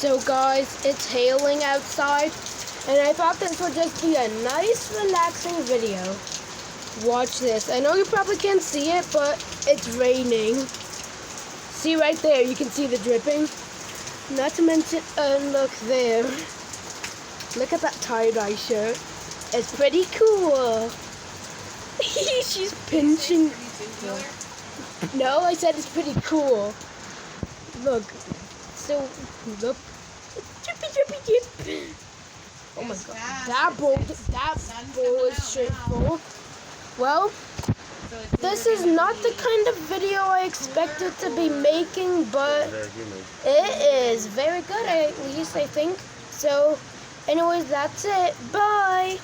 So guys, it's hailing outside, and I thought this would just be a nice, relaxing video. Watch this. I know you probably can't see it, but it's raining. See right there, you can see the dripping. Not to mention, look there. Look at that tie-dye shirt. It's pretty cool. She's pinching. No, I said it's pretty cool. Look. So, look. Drippy, drippy, drip. Oh my god. That bowl is straight full. Well, this is not the kind of video I expected to be making, but it is very good, at least I think. So, anyways, that's it. Bye!